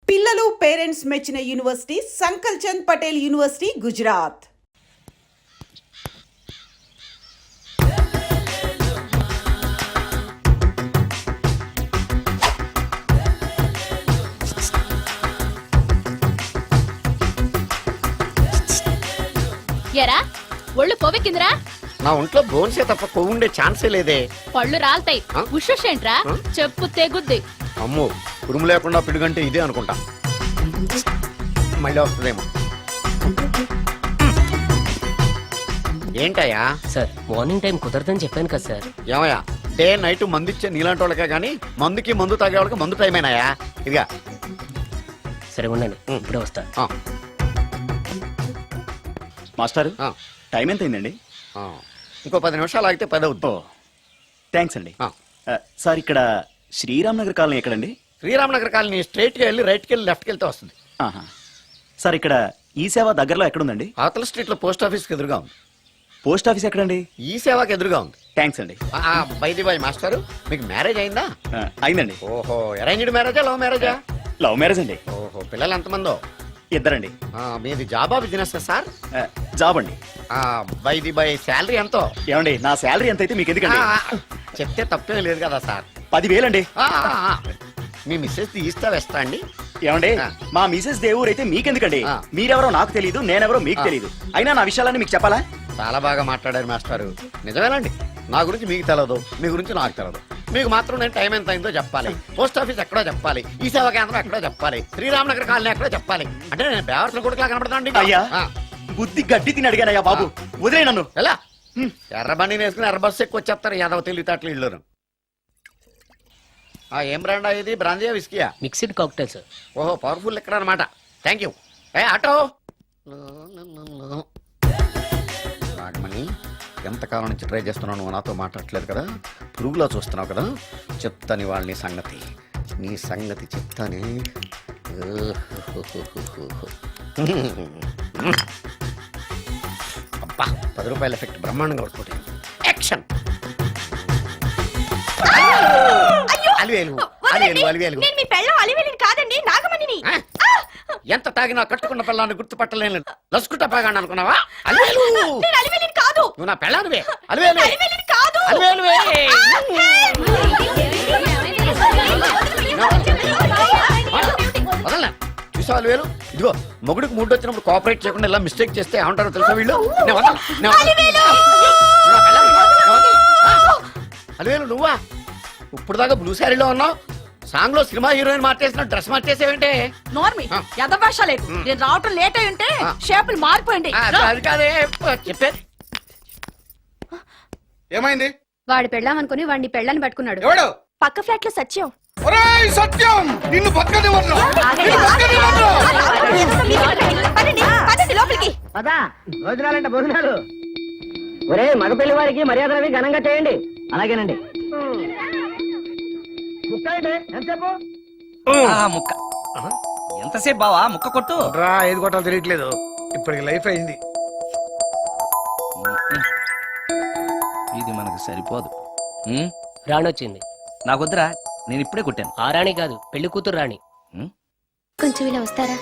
పిల్లలు పేరెంట్స్ మెచ్చిన university సంకల్ Chand Patel university Gujarat. ఎరా ఒళ్ళు కొవ్వెక్కిందిరా? నా ఒంట్లో బోన్సే తప్ప కొవ్వు ఉండే ఛాన్సే లేదే. పళ్ళు రాల్తాయి. ఉషేంట్రా చెప్పు తెగుద్ది. అమ్మో ఉరుము లేకుండా పిడుగంటే ఇదే అనుకుంటా. మళ్ళీ వస్తుందేమో. ఏంటయ్యా సార్ మార్నింగ్ టైం కుదరదని చెప్పాను కదా సార్. ఏమయ్యా డే నైట్ మందు ఇచ్చే నీలాంటి వాళ్ళకే గానీ మందుకి మందు తాగే వాళ్ళకి మందు టైం అయినాయా? ఇదిగా సరే ఉండండి, ఇప్పుడే వస్తా. మాస్టర్ టైం ఎంత అయిందండి? ఇంకో 10 నిమిషాలు ఆగితే 10 అవుద్ది. థ్యాంక్స్ అండి. సార్ ఇక్కడ శ్రీరామ్ నగర్ కాలనీ ఎక్కడండి? శ్రీరామనగర్ కాలనీ స్ట్రైట్కి వెళ్ళి రైట్కి వెళ్ళి లెఫ్ట్కి వెళ్తే వస్తుంది. సార్ ఇక్కడ ఈ సేవ దగ్గరలో ఎక్కడుందండి? అవతల స్ట్రీట్ లో పోస్ట్ ఆఫీస్కి ఎదురుగా ఉంది. పోస్ట్ ఆఫీస్ ఎక్కడండి? ఈ సేవకి ఎదురుగా ఉంది. థ్యాంక్స్ అండి. బై మాస్టారు మీకు మ్యారేజ్ అయిందా? అయిందండి. ఓహో అరేంజ్డ్ మ్యారేజా లవ్ మ్యారేజా? లవ్ మ్యారేజ్ అండి. ఓహో పిల్లలు ఎంతమందో? ఇద్దరండి. మీది జాబా బిజినెస్ సార్? జాబ్ అండి. బై శాలరీ ఎంతో? ఏమండి నా శాలరీ ఎంత అయితే మీకు ఎందుకండి? చెప్తే తప్పే లేదు కదా సార్. 10,000 అండి. మీ మిస్సెస్ తీస్తా వేస్తా అండి. ఏమండి మా మిసెస్ దేవురు అయితే మీకెందుకండి? మీరెవరో నాకు తెలియదు, నేనెవరో మీకు తెలియదు. అయినా నా విషయాలన్నీ మీకు చెప్పాలా? చాలా బాగా మాట్లాడారు మాస్టారు. నిజమేనండి, నా గురించి మీకు తెలదు, మీ గురించి నాకు తెలదు. మీకు మాత్రం నేను టైం ఎంత అయిందో చెప్పాలి, పోస్ట్ ఆఫీస్ ఎక్కడో చెప్పాలి, ఈ సేవా కేంద్రం ఎక్కడో చెప్పాలి, శ్రీరామనగర్ కాలనీ ఎక్కడో చెప్పాలి. అంటే నేను బేవర్సన కొడుకులా కనపడతానండి. అయ్యా బుద్ధి గడ్డి తిని అడిగానయ్యా బాబు, వదిలే నన్ను. ఎలా ఎర్ర బండి వేసుకుని ఎర్ర బస్సు ఎక్కువ వచ్చేస్తారు యాదవ తెలివితేటలు ఇళ్ళను. ఏం బ్రాండా ఇది? బ్రాంజియా విస్కియా? Mixed cocktail sir. ఓహో పవర్ఫుల్ ఎక్కడ అనమాట. Thank you. ఆటో నాగమణి, ఎంతకాలం నుంచి ట్రై చేస్తున్నావు, నువ్వు నాతో మాట్లాడట్లేదు కదా, పురుగులో చూస్తున్నావు కదా, చెప్తాని వాళ్ళని సంగతి, నీ సంగతి చెప్తానే. అబ్బా 10 రూపాయల ఎఫెక్ట్ బ్రహ్మాండంగా కొట్టుకుంటే. యాక్షన్. ఎంత తాగినా కట్టుకున్న పిల్లాన్ని గుర్తుపట్టలేను లసుకుంటా పాగాను అనుకున్నావా? నువ్వు నా పెళ్ళానివే. వదలనా చూసావు అలివేలు? ఇదిగో మొగుడికి మూడు వచ్చినప్పుడు కోఆపరేట్ చేయకుండా ఇలా మిస్టేక్ చేస్తే ఏమంటారో తెలుసా వీళ్ళు? అలివేలు నువ్వా? ఇప్పుడు దాకా బ్లూ శారీలో ఉన్నావు, సాంగ్ లో సినిమా హీరోయిన్ మార్చేసిన డ్రెస్ మార్చేసేవంటే? నోర్మి యదభాష లేదు. నేను రావటం లేట్ అయి ఉంటే షేపులు మారిపోయింది. అది కాదే చెప్పేది. ఏమైంది? వాడు పెళ్ళామనుకుని వాడిని పెళ్ళని పట్టుకున్నాడు. ఎవడు? పక్క ఫ్లాట్ లో సత్యం. ఒరేయ్ సత్యం, నిన్ను బతకనివ్వను. లోపలికి భోజనాలంటే భోజనాలు. ఒరే మగ పెళ్లి వారికి మర్యాదలవి ఘనంగా చేయండి. అలాగేనండి. ముక్క ఎంతసేపు బావా? ముక్క కొట్టు రా. ఏది కొట్టాలో తెలియట్లేదు. ఇప్పటికి లైఫ్ అయింది. ఇది మనకు సరిపోదు. రాణి వచ్చింది. నాకొద్దురా, నేను ఇప్పుడే కొట్టాను. ఆ రాణి కాదు, పెళ్లి కూతురు రాణి. కొంచెం ఇలా వస్తారా?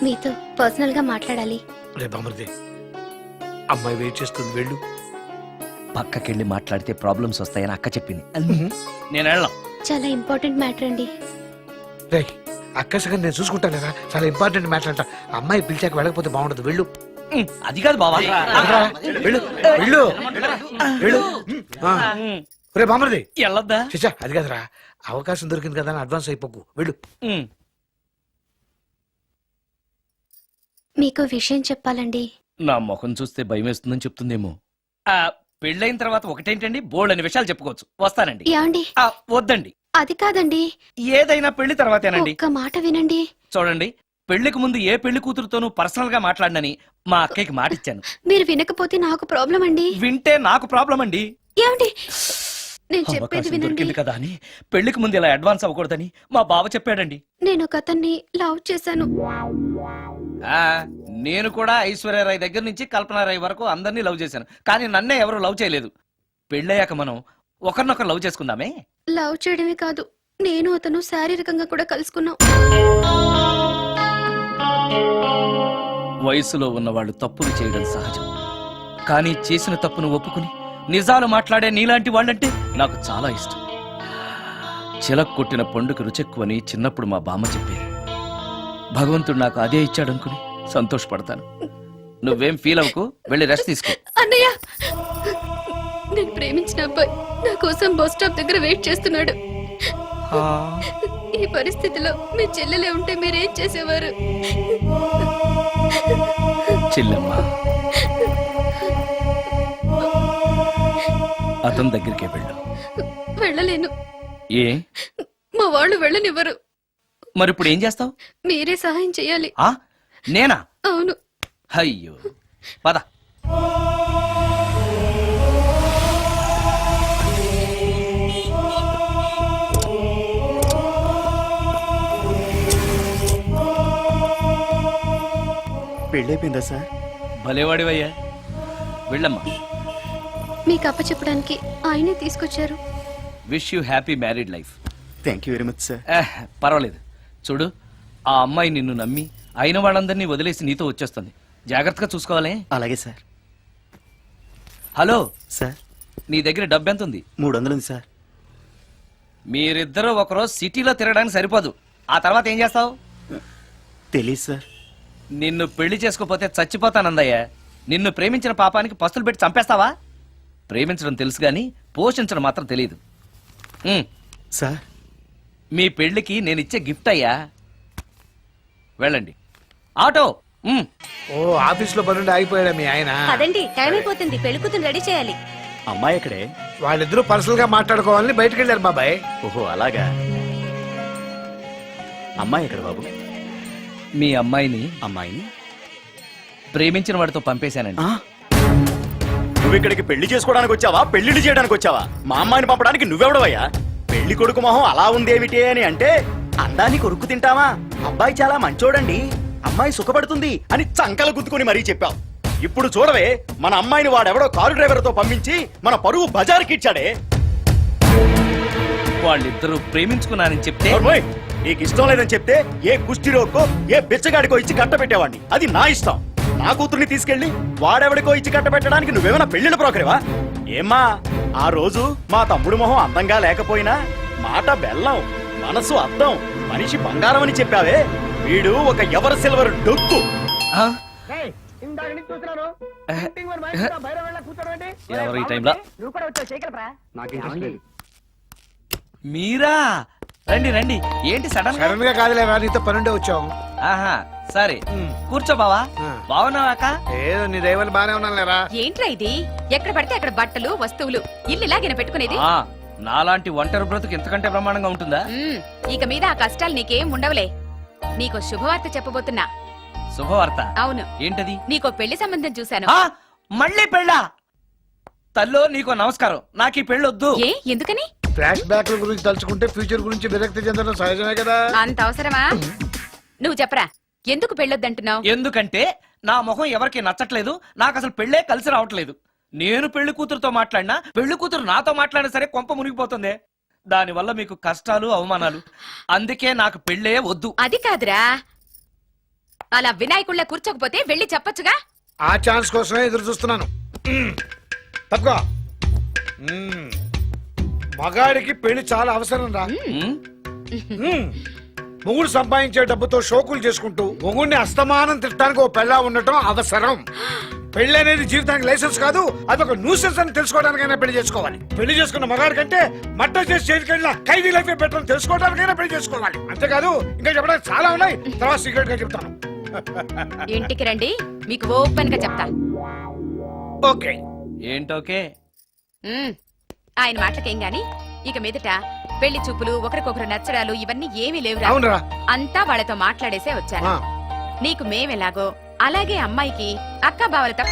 మీతో పర్సనల్ గా మాట్లాడాలి. రే బామర్ది, అమ్మాయి వెయిట్ చేస్తుంది, వెళ్ళు. పక్కకెళ్ళి మాట్లాడితే ప్రాబ్లమ్స్ వస్తాయని అక్క చెప్పింది. నేను వెళ్ళాం. చాలా ఇంపార్టెంట్ మ్యాటర్ అండి. రే అక్క సగం నేను చూసుకుంటాను కదా, చాలా ఇంపార్టెంట్ మ్యాటర్ అంట. అమ్మాయి పిలిచాక వెళ్ళకపోతే బాగుండదు, వెళ్ళు. అది కాదు బావా, వెళ్ళు వెళ్ళు వెళ్ళు. రే బామర్ది వెళ్ళొద్దా? చిచ్చా అది కాదురా, అవకాశం దొరికింది కదా అని అడ్వాన్స్ అయిపోకు, వెళ్ళు. మీకు విషయం చెప్పాలండి. నా ముఖం చూస్తే భయం వేస్తుందని చెప్తుందేమో. పెళ్ళైన తర్వాత ఒకటేంటండి, బోల్డ్ అనే విషయాలు చెప్పుకోవచ్చు. వస్తానండి. యాండి వద్దండి. అది కాదండి, ఏదైనా పెళ్లి తర్వాతేనండి. ఒక్క మాట వినండి. చూడండి, పెళ్లికి ముందు ఏ పెళ్లి కూతురుతోనూ పర్సనల్ గా మాట్లాడనని మా అక్కకి మాట ఇచ్చాను. మీరు వినకపోతే నాకు ప్రాబ్లం అండి. వింటే నాకు ప్రాబ్లం అండి. ఏమండి నేను చెప్పేది వినండి. దొరికింది కదా అని పెళ్లికి ముందు ఇలా అడ్వాన్స్ అవ్వకూడదని మా బావ చెప్పాడండి. నేను ఒక అతన్ని లవ్ చేశాను. నేను కూడా ఐశ్వర్యరాయ్ దగ్గర నుంచి కల్పనారాయ్ వరకు అందరినీ లవ్ చేశాను, కానీ నన్నే ఎవరు లవ్ చేయలేదు. పెళ్ళయ్యాక మనం ఒకరినొకరు లవ్ చేసుకుందామే. లవ్ చేయడమే కాదు, నేను అతను శారీరకంగా కూడా కలుసుకున్నాం. వయసులో ఉన్నవాళ్ళు తప్పులు చేయడం సహజం, కానీ చేసిన తప్పును ఒప్పుకుని నిజాలు మాట్లాడే నీలాంటి వాళ్ళంటే నాకు చాలా ఇష్టం. చిలక కొట్టిన పండుగ రుచెక్కువని చిన్నప్పుడు మా బామ్మ చెప్పేది. భగవంతుడు నాకు అదే ఇచ్చాడనుకుని సంతోషపడతాను. నువ్వేం ఫీల్ అవ్వకు, వెళ్ళి రెస్ట్ తీసుకో. అన్నయ్య, నేను ప్రేమించిన అబ్బాయి నా కోసం బస్ స్టాప్ దగ్గర వెయిట్ చేస్తున్నాడు. ఈ పరిస్థితిలో మీ చెల్లెలే ఉంటే మీరేం చేసేవారు? చెల్లెమ్మ, అతని దగ్గరికే వెళ్ళు. వెళ్ళలేను, ఏ మా వాళ్ళు వెళ్ళనివ్వరు. మరి ఇప్పుడు ఏం చేస్తావు? మీరే సహాయం చేయాలి. నేనా? అవును. అయ్యో, పద. పెళ్ళైపోయిందా సార్? భలేవాడివయ్యా, వెళ్ళమ్మా. మీకు అప్పచెప్పడానికి ఆయనే తీసుకొచ్చారు. Wish you happy married life. Thank you very much sir. పర్వాలేదు. చూడు, ఆ అమ్మాయి నిన్ను నమ్మి అయిన వాళ్ళందరినీ వదిలేసి నీతో వచ్చేస్తుంది. జాగ్రత్తగా చూసుకోవాలి. అలాగే సార్. హలో సార్, నీ దగ్గర డబ్బు ఎంత ఉంది? 300 ఉంది సార్. మీరిద్దరూ ఒకరోజు సిటీలో తిరగడానికి సరిపోదు. ఆ తర్వాత ఏం చేస్తావు? తెలీదు సార్. నిన్ను పెళ్లి చేసుకోపోతే చచ్చిపోతానందయ్యా. నిన్ను ప్రేమించిన పాపానికి పస్తులు పెట్టి చంపేస్తావా? ప్రేమించడం తెలుసు గాని పోషించడం మాత్రం తెలియదు. సార్, మీ పెళ్లికి నేను ఇచ్చే గిఫ్ట్ అయ్యా. వెళ్ళండి. ఆటో. ఓ ఆఫీస్ లో పనుండి ఆగిపోయాడా మీ ఆయన? అదండి, టైం అయిపోతుంది. పెళ్లి కూతురు రెడీ చేయాలి. అమ్మాయి ఎక్కడే? వాళ్ళిద్దరూ పర్సనల్ గా మాట్లాడుకోవాలని బయటకు వెళ్ళారు బాబాయ్. ఓహో అలాగా. అమ్మాయి ఎక్కడ బాబు? మీ అమ్మాయిని అమ్మాయిని ప్రేమించిన వాడితో పంపేశానండి. నువ్వు ఇక్కడికి పెళ్లి చేసుకోవడానికి వచ్చావా, పెళ్లిళ్ళు చేయడానికి వచ్చావా? మా అమ్మాయిని పంపడానికి నువ్వెవడవయ్యా? పెళ్లి కొడుకు మొహం అలా ఉందేమిటి అని అంటే అందాన్ని కొరుక్కు తింటావా? అబ్బాయి చాలా మంచోడండి, అమ్మాయి సుఖపడుతుంది అని చంకలు గుద్దుకుని మరీ చెప్పావు. ఇప్పుడు చూడవే, మన అమ్మాయిని వాడెవడో కారు డ్రైవర్ తో పంపించి మన పరువు బజారుకి ఇచ్చాడే. వాళ్ళిద్దరూ ప్రేమించుకున్నారని చెప్తే నోర్మోయ్, నీకు ఇష్టం లేదని చెప్తే ఏ కుష్టిరోకో ఏ బిచ్చగాడికో ఇచ్చి కట్ట పెట్టేవాడిని. అది నా ఇష్టం. నా కూతుర్ని తీసుకెళ్లి వాడెవడికో ఇచ్చి కట్ట పెట్టడానికి నువ్వేమైనా పెళ్లిళ్ళ బ్రోకరేవా? ఏమ్మా, ఆ రోజు మా తమ్ముడు మొహం అందంగా లేకపోయినా మాట బెల్లం, మనసు అద్దం, మనిషి బంగారం అని చెప్పావే. వీడు ఒక ఎవరు సిల్వర్ డొక్కు. ఇందాక నుంచి చూస్తున్నాను. ఎవరు ఈ టైంలో? నువ్వు కూడా వచ్చావు, చేయగలరా? మీరా? రండి రండి. ఏంటి సడన్ సడన్ గా కాదులేరా, నీతో పనుండే వచ్చాం. ఆహా, సరే కూర్చో బావా. బాగున్నావాక? ఏదో నీ దైవాలు బానే ఉన్నాను లేరా. ఏంట్రా ఇది? ఎక్కడ పడితే అక్కడ బట్టలు, వస్తువులు, ఇల్లు ఇలాగిన పెట్టుకునేది? నాలాంటి ఒంటరి బ్రతుకు ఎంతకంటే బ్రహ్మాండంగా ఉంటుందా? ఇక మీద ఆ కష్టాలు నీకేం ఉండవులే. నీకో శుభవార్త చెప్పబోతున్నా. శుభవార్త? అవును. ఏంటది? నీకో పెళ్లి సంబంధం చూశాను. మళ్ళీ పెళ్ళా? తల్లో నీకో నమస్కారం, నాకు ఈ పెళ్ళొద్దు. ఏ, ఎందుకని? ఫ్లాష్ బ్యాక్ గురించి తలుచుకుంటే ఫ్యూచర్ గురించి విరక్తి చెందడం సహజమే కదా. అంత అవసరమా? నువ్వు చెప్పరా, ఎందుకు పెళ్ళొద్దంటున్నావు? ఎందుకంటే నా మొహం ఎవరికి నచ్చట్లేదు, నాకు అసలు పెళ్ళే కలిసి రావట్లేదు. నేను పెళ్లి కూతురుతో మాట్లాడినా, పెళ్లి కూతురు నాతో మాట్లాడినా సరే కొంప మునిగిపోతుంది. దానివల్ల మీకు కష్టాలు, అవమానాలు. అందుకే నాకు పెళ్ళే వద్దు. అది కాదురా, అలా వినాయకుళ్ళ కూర్చోకపోతే వెళ్ళి చెప్పొచ్చుగా. ఆ ఛాన్స్ కోసమే ఎదురు చూస్తున్నాను. తప్పుకో. మగాడికి పెళ్లి చాలా అవసరం రా. మొగుడు సంపాదించే డబ్బుతో షోకులు చేసుకుంటూ మొగుడిని అస్తమానం తిట్టడానికి ఓ పెళ్ళా ఉండటం అవసరం. పెళ్లి అనేది జీవితానికి లైసెన్స్ కాదు, అదొక న్యూసెన్స్ అని తెలుసుకోవడానికైనా పెళ్లి చేసుకోవాలి. పెళ్లి చేసుకున్న మగాడి కంటే మర్డర్ చేసి చేతికెళ్ళిన ఖైదీ లైఫ్ బెటర్ అని తెలుసుకోవడానికైనా పెళ్లి చేసుకోవాలి. అంతేకాదు ఇంకా చెప్పడానికి చాలా ఉన్నాయి, తర్వాత సీక్రెట్ గా చెప్తాను. ఇంటికి రండి, మీకు ఓపెన్ గా చెప్తా. ఓకే. ఏంటోకే? ఆయన మాటలకేం గాని ఇక మీదట పెళ్లి చూపులు, ఒకరికొకరు నచ్చడాలు ఇవన్నీ ఏమీ లేవురా. అవునరా. అంతా వాళ్ళతో మాట్లాడేసే వచ్చాను. నీకు మేమెలాగో అలాగే అమ్మాయికి అక్క బావలతో.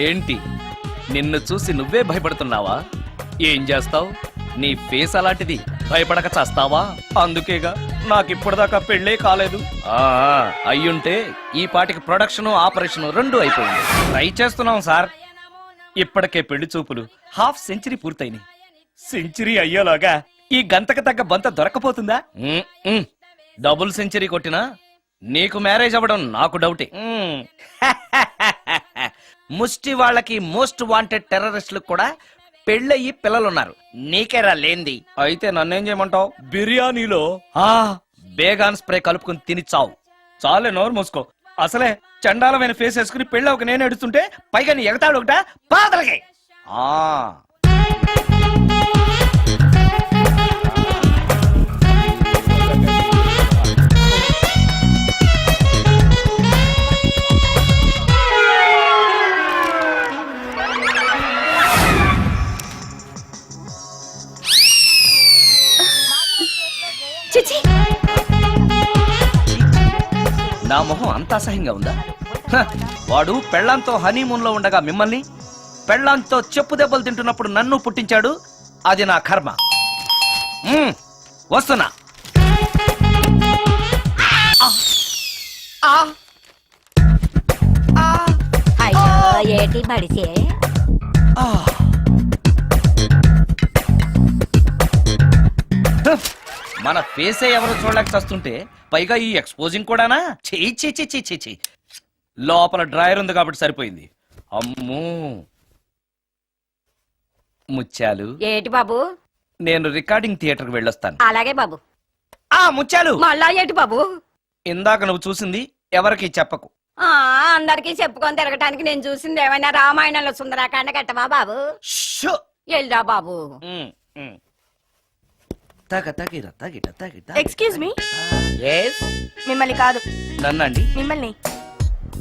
ఏంటి, నిన్ను చూసి నువ్వే భయపడుతున్నావా? ఏం చేస్తావు? నీ ఫేస్ అలాంటిది, భయపడక చేస్తావా? అందుకేగా నాకిప్పటిదాకా పెళ్ళే కాలేదు. అయ్యుంటే ఈ పాటికి ప్రొడక్షన్, ఆపరేషన్ రెండు అయిపోయింది. ట్రై చేస్తున్నాం సార్. ఇప్పటికే పెళ్లి చూపులు హాఫ్ సెంచరీ పూర్తయినాయి. సెంచరీ అయ్యేలోగా ఈ గంతకు తగ్గ బంత దొరకపోతుందా డబుల్ సెంచరీ కొట్టినా నీకు మ్యారేజ్ అవ్వడం నాకు డౌటే ముష్టి వాళ్ళకి మోస్ట్ వాంటెడ్ టెర్రరిస్టులకు కూడా పెళ్ళయి పిల్లలున్నారు నీకేరా లేంది అయితే నన్నేం చేయమంటావు బిర్యానీలో బేగాన్ స్ప్రే కలుపుకుని తిని చావు చాలే నోరు మూసుకో అసలే చండాలమైన ఫేస్ వేసుకుని పెళ్ళి ఒక నేను ఎడుతుంటే పైగా నీ ఎగతాడు ఒకట పాదలకి చిచి నా మొహం అంత అసహ్యంగా ఉందా హ, వాడు పెళ్ళాంతో హనీమూన్ లో ఉండగా మిమ్మల్ని పెళ్ళాంతో చెప్పు దెబ్బలు తింటున్నప్పుడు నన్ను పుట్టించాడు అది నా కర్మ వస్తున్నా ఏటి మడిసే ఆ. హ, మన ఫేసే ఎవరు చూడలేక చస్తుంటే పైగా ఈ ఎక్స్పోజింగ్ కూడానా చెయ్యి చెయ్యి లోపల డ్రాయర్ ఉంది కాబట్టి సరిపోయింది అమ్మో ముత్యాలు ఏటి బాబు నేను రికార్డింగ్ థియేటర్కి వెళ్ళొస్తాను అలాగే బాబు ముత్యాలు మళ్ళా ఏటి బాబు ఇందాక నువ్వు చూసింది ఎవరికి చెప్పకు అందరికి చెప్పుకొని తిరగటానికి నేను చూసింది ఏమైనా రామాయణంలో సుందరాకాండ కట్టవా బాబు షో. ఎల్రా బాబు ఉమ్, ఉమ్. తాగ, తాగిర, తాగిట, తాగిట. Excuse me Yes? మిమ్మల్ని కాదు నన్నండి మిమ్మల్ని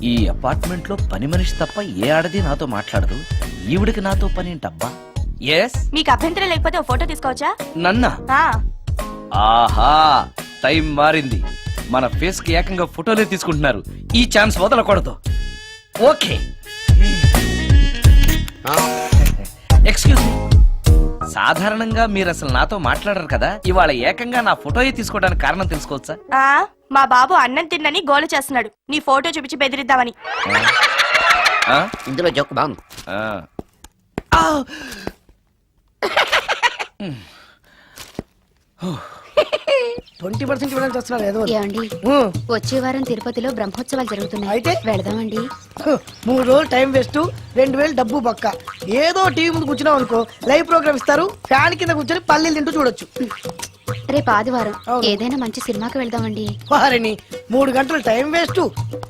ఈ అపార్ట్మెంట్ లో పని మనిషి తప్ప ఏ ఆడది నాతో మాట్లాడదు ఈవిడికి నాతో పని ఏంటబ్బా ఎస్ మీకు అభ్యంతరం లేకపోతే ఓ ఫోటో తీసుకోవచ్చా నన్నా ఆహా టైం మారింది మన ఫేస్ కి ఏకంగా ఫోటోలే తీసుకుంటున్నారు ఈ ఛాన్స్ వదలకూడదు ఓకే ఎక్స్క్యూజ్ మీ సాధారణంగా మీరు అసలు నాతో మాట్లాడరు కదా ఇవాళ ఏకంగా నా ఫోటోయే తీసుకోవడానికి కారణం తెలుసుకోవచ్చా మా బాబు అన్నం తిన్నని గోల చేస్తున్నాడు నీ ఫోటో చూపించి బెదిరిద్దామని ఆ? ఇందులో జోక్ బాగుంది. ఆ. ఆ! 20% ఇవ్వడానికి వస్తున్నారు ఏదో ఏమండి వచ్చే వారం తిరుపతిలో బ్రహ్మోత్సవాలు జరుగుతున్నాయి అయితే? వెళదామండి 3 రోజులు టైం వేస్ట్ 2000 డబ్బు పక్క ఏదో టీవీ ముందు కూర్చున్నావు అనుకో లైవ్ ప్రోగ్రామ్ ఇస్తారు ఫ్యాన్ కింద కూర్చొని పల్లీలు తింటూ చూడొచ్చు రేపు ఆదివారం అవును. ఏదైనా మంచి సినిమాకి వెళ్దామండి వారిని 3 గంటలు టైం వేస్ట్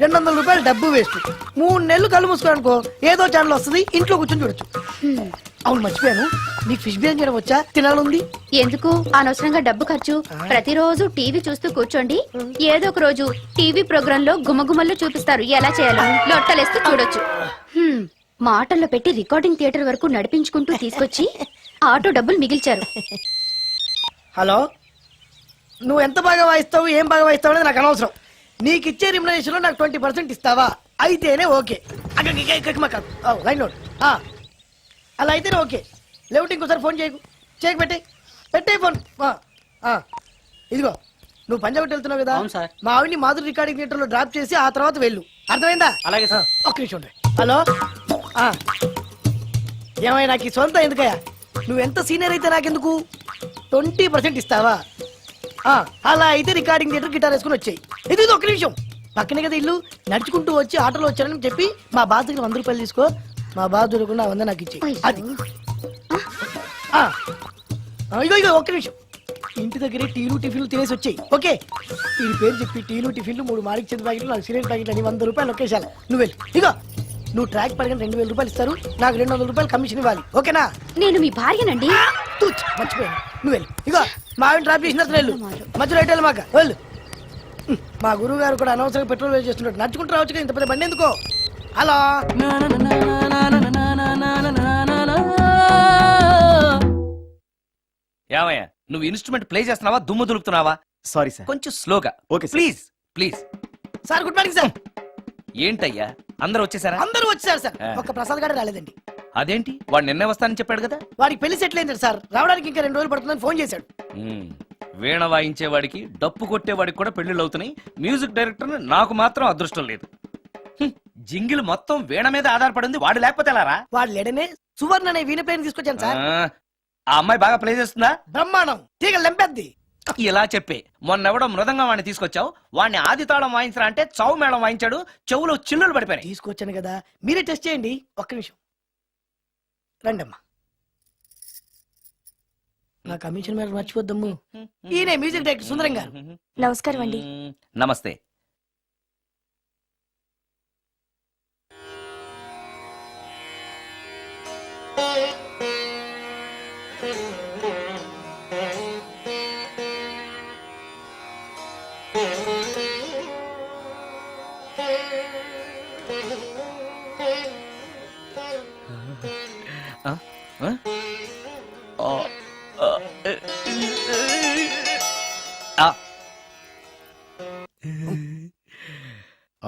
200 రూపాయలు డబ్బు వేస్ట్ 3 నెలలు కళ్ళు మూసుకో అనుకో ఏదో ఛానల్ వస్తుంది ఇంట్లో కూర్చొని చూడొచ్చు అవును మర్చిపోయాను నీకు ఫిష్ బిర్యానీ చేయడం వచ్చా తినాలంది ఎందుకు అనవసరంగా డబ్బు ఖర్చు ప్రతిరోజు టీవీ చూస్తూ కూర్చోండి ఏదో ఒక రోజు టీవీ ప్రోగ్రామ్ లో గుమగుమల్లో చూపిస్తారు ఎలా చేయాలో లొట్టలేస్తూ చూడొచ్చు మాటల్లో పెట్టి రికార్డింగ్ థియేటర్ వరకు నడిపించుకుంటూ తీసుకొచ్చి ఆటో డబ్బులు మిగిల్చారు హలో నువ్వు ఎంత బాగా వాయిస్తావు ఏం బాగా వాయిస్తావు అనేది నాకు అనవసరం నీకు ఇచ్చే రిమ్యునరేషన్ లో నాకు 20% ఇస్తావా అయితేనే ఓకే లైన్ లోడ్ అలా అయితేనే ఓకే లేవుటి ఇంకోసారి ఫోన్ చేయకు పెట్టే ఫోన్ ఇదిగో నువ్వు పంజాబ్ వెళ్తున్నావు కదా మా ఆవిడ్ని మాధురి రికార్డింగ్ థియేటర్ లో డ్రాప్ చేసి ఆ తర్వాత వెళ్ళు అర్థమైందా అలాగే సార్. ఒక్క నిమిషం ఉండు. హలో ఏమైనా నాకు ఈ సొంత ఎందుకయ్యా నువ్వు ఎంత సీనియర్ అయితే నాకెందుకు 20% ఇస్తావా అలా అయితే రికార్డింగ్ థియేటర్ గిటార్ వేసుకుని వచ్చాయి ఇది ఒక్క నిమిషం పక్కనే కదా ఇల్లు నడుచుకుంటూ వచ్చి ఆటోలో వచ్చానని చెప్పి మా బాధ దగ్గర 100 రూపాయలు తీసుకో మా బాధ దొరకకుండా 100 నాకు ఇచ్చి అది ఇగో ఒక్క నిమిషం ఇంటి దగ్గరే టీలు టిఫిన్లు తినేసి వచ్చాయి ఓకే ఈ పేరు చెప్పి టీలు టిఫిన్లు 3 మారిక్ చేతి ప్యాకెట్లు 4 సిగరెట్ ప్యాకెట్లు అని 100 రూపాయలు ఒకేసారి నువ్వు వెళ్ళు ఇగో నువ్వు ట్రాక్ పడగానే 2000 రూపాయలు ఇస్తారు నాకు 200 రూపాయలు కమిషన్ ఇవ్వాలి ఓకేనా నేను మీ భార్యనండి తూచ్ మర్చిపోయాను నువ్వు వెళ్ళు ఇగో మా ఆవిడ డ్రాప్ చేసిన వెళ్ళు మధ్యలో ఎటు మాక వెళ్ళు మా గురువు గారు కూడా అనవసరంగా పెట్రోల్ వేస్ట్ చేస్తున్నాడు నడుచుకుంటూ రావచ్చు ఇంత పెద్ద బండి ఎందుకో అలా ఏమయ్యా నువ్వు ఇన్స్ట్రుమెంట్ ప్లే చేస్తున్నావా దుమ్ము దులుపుతున్నావా సారీ సార్ కొంచెం స్లోగా okay sir. Please please sir good morning sir ఏంటయ్యా అందరూ వచ్చేసారా అందరూ వచ్చారు సార్ ఒక్క ప్రసాద్ గారు రాలేదండి అదేంటి వాడు నిన్నే వస్తానని చెప్పాడు కదా వాడికి పెళ్లి సెటిల్ అయింది సార్ రావడానికి ఇంకా 2 రోజులు పడుతుందని ఫోన్ చేశాడు వీణ వాయించేవాడికి డప్పు కొట్టేవాడికి కూడా పెళ్లిళ్ళు అవుతున్నాయి మ్యూజిక్ డైరెక్టర్ నాకు మాత్రం అదృష్టం లేదు జింగిల్ మొత్తం వీణ మీద ఆధారపడింది వాడు లేకపోతే ఎలారా వాడు లేడనే సువర్ణ అనే వీణ పేరుని తీసుకొచ్చాను సార్ ఆ అమ్మాయి బాగా ప్లే చేస్తుందా? బ్రహ్మాండం, తీగ లెంపెద్ది. ఇలా చెప్పే మొన్నెవడో మృదంగం వాడిని తీసుకొచ్చావు, వాడిని ఆది తాళం వాయించరా అంటే చౌ మేళం వాయించాడు, చెవులో చిల్లులు పడిపోయాయి. తీసుకొచ్చాను కదా, మీరే టెస్ట్ చేయండి. ఒక్క నిమిషం రండమ్మా. నా కమిషన్ మీద మర్చిపోద్దమ్ము. ఈయనే మ్యూజిక్ డైరెక్టర్ సుందరం గారు. నమస్కారం అండి. నమస్తే.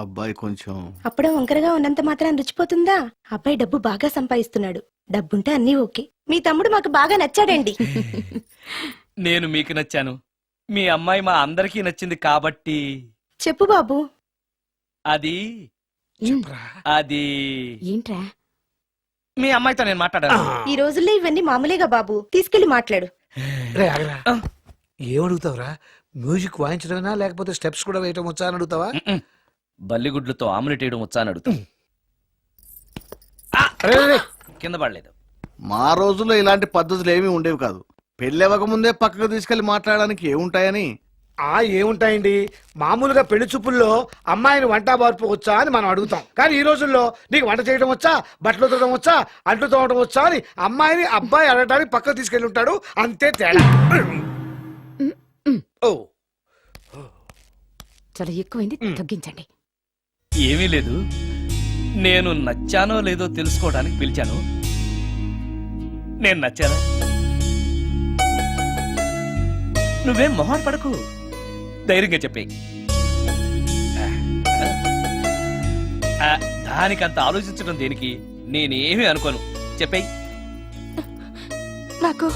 అబ్బాయి కొంచెం అప్పుడే వంకరగా ఉన్నంత మాత్రం రుచిపోతుందా? అబ్బాయి డబ్బు బాగా సంపాదిస్తున్నాడు. డబ్బుంటే అన్నీ ఓకే. మీ తమ్ముడు మాకు బాగా నచ్చాడండి. నేను మీకు నచ్చాను, మీ అమ్మాయి మా అందరికీ నచ్చింది కాబట్టి. చెప్పు బాబు. అది అది ఏంట్రా? మీ అమ్మాయితో నేను మాట్లాడాను. ఈ రోజుల్లో ఇవన్నీ మామూలేగా బాబు. తీసుకెళ్లి మాట్లాడు. రే ఆగరా, ఏమడుగుతావురా? మ్యూజిక్ వాయించడమేనా లేకపోతే స్టెప్స్ కూడా వేయటం వచ్చా అని అడుగుతావా? బల్లిగుడ్లతో ఆమ్లెట్ వేయడం వచ్చా అని అడుగుతా. రే, రే, రే. కింద పడలేదు. మా రోజుల్లో ఇలాంటి పద్ధతులు ఏమీ ఉండేవి కాదు. పెళ్ళవక ముందే పక్కకు తీసుకెళ్లి మాట్లాడడానికి ఏముంటాయని. ఏముంటాయండి, మామూలుగా పెళ్లి చూపుల్లో అమ్మాయిని వంట బార్పు వచ్చా అని మనం అడుగుతాం. కానీ ఈ రోజుల్లో నీకు వంట చేయడం వచ్చా, బట్టలు ఉతకడం వచ్చా, అంట్లు తోమడం వచ్చా అని అమ్మాయిని అబ్బాయి అడగడానికి పక్కకు తీసుకెళ్ళి ఉంటాడు. అంతే తేడా. ఓ చాలా ఎక్కువైంది, తగ్గించండి. ఏమీ లేదు, నేను నచ్చానో లేదో తెలుసుకోవడానికి పిలిచాను. నేను నచ్చానా? నువ్వేం మొహం పడకు, ధైర్యంగా చెప్పే. దానికంత ఆలోచించడం దేనికి? నేనేమీ అనుకోను, చెప్పేయ్. నాకు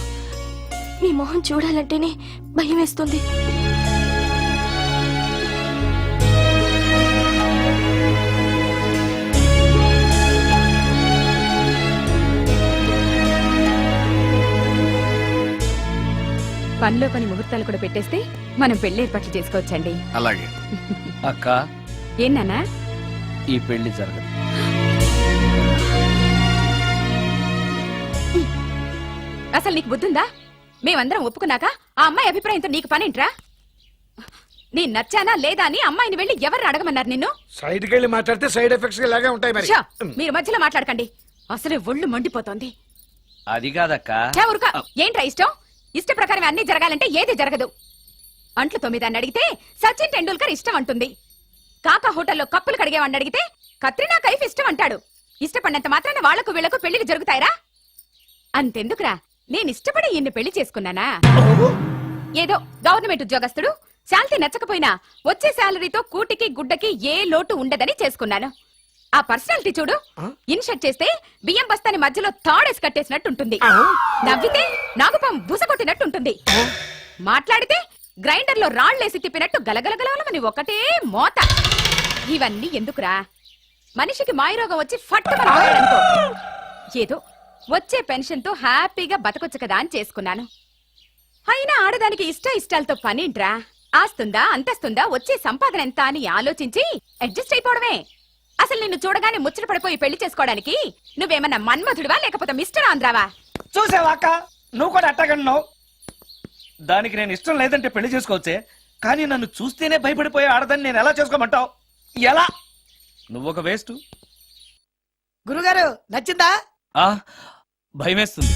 మీ మొహం చూడాలంటేనే భయం వేస్తుంది. పనిలో పని ముహూర్తాలు కూడా పెట్టేస్తే మనం పెళ్లి ఏర్పాట్లు చేసుకోవచ్చండి. అలాగే అక్క, ఏనానా? ఈ పెళ్లి జరగదు. అసలు నీకు బుద్ధుందా? మేమందరం ఒప్పుకున్నాక ఆ అమ్మాయి అభిప్రాయంతో నీకు పనేంట్రా? నీ నచ్చానా లేదా అని అమ్మాయిని వెళ్ళి ఎవరు అడగమన్నారు నిన్ను? సైడ్కి వెళ్ళి మాట్లాడితే సైడ్ ఎఫెక్ట్స్ ఇలాగే ఉంటాయి మరి. ఛ! మీరు మధ్యలో మాట్లాడకండి, అసలే ఒళ్ళు మండిపోతోంది. అది కాదక్క. ఛ, ఊరుకో. ఏంట్రా ఇష్టం? ఇష్ట ప్రకారం అన్ని జరగాలంటే ఏది జరగదు. అంట్లు తొమ్మిదాన్ని అడిగితే సచిన్ టెండూల్కర్ ఇష్టం అంటుంది. కాకా హోటల్లో కప్పులు కడిగేవాడిని అడిగితే కత్రినా కైఫ్ ఇష్టం అంటాడు. ఇష్టపడినంత మాత్రాన వాళ్లకు వీళ్లకు పెళ్లికి జరుగుతాయిరా? అంతెందుకురా, నేను ఇష్టపడి ఈయన్ని పెళ్లి చేసుకున్నానా? ఏదో గవర్నమెంట్ ఉద్యోగస్తుడు, శాలరీ నచ్చకపోయినా వచ్చే శాలరీతో కూటికి గుడ్డకి ఏ లోటు ఉండదని చేసుకున్నాను. ఆ పర్సనాలిటీ చూడు, ఇన్షర్ట్ చేస్తే బియ్యం బస్తాని మధ్యలో తాడేసి కట్టేసినట్టుంటుంది. నవ్వితే నాగుపం బుసకొట్టినట్టుంటుంది. మాట్లాడితే గ్రైండర్ లో రాళ్లేసి తిప్పినట్టు గలగలగలమని ఒకటే మోత. ఇవన్నీ ఎందుకురా? మనిషికి మాయరోగం వచ్చి ఫట్టుమనుకో, ఏదో వచ్చే పెన్షన్ తో హ్యాపీగా బతకొచ్చు కదా అని చేసుకున్నాను. అయినా ఆడదానికి ఇష్టాలతో పనింట్రా? ఆస్తుందా, అంతస్తుందా, వచ్చే సంపాదన ఎంత అని ఆలోచించి అడ్జస్ట్ అయిపోవడమే. అసలు నిన్ను చూడగానే ముచ్చట పడిపోయి పెళ్లి చేసుకోవడానికి నువ్వేమన్నా మన్మధుడివా లేకపోతే మిస్టర్ ఆంధ్రావా? చూసావా అక్క, నువ్వు కూడా అట్టగన్నావు. దానికి నేను ఇష్టం లేదంటే పెళ్లి చేసుకోవచ్చే, కానీ నన్ను చూస్తేనే భయపడిపోయే ఆడదని నేను ఎలా చేసుకోమంటావు? ఎలా? నువ్వొక వేస్ట్. గురుగారు నచ్చిందా? భయమేస్తుంది.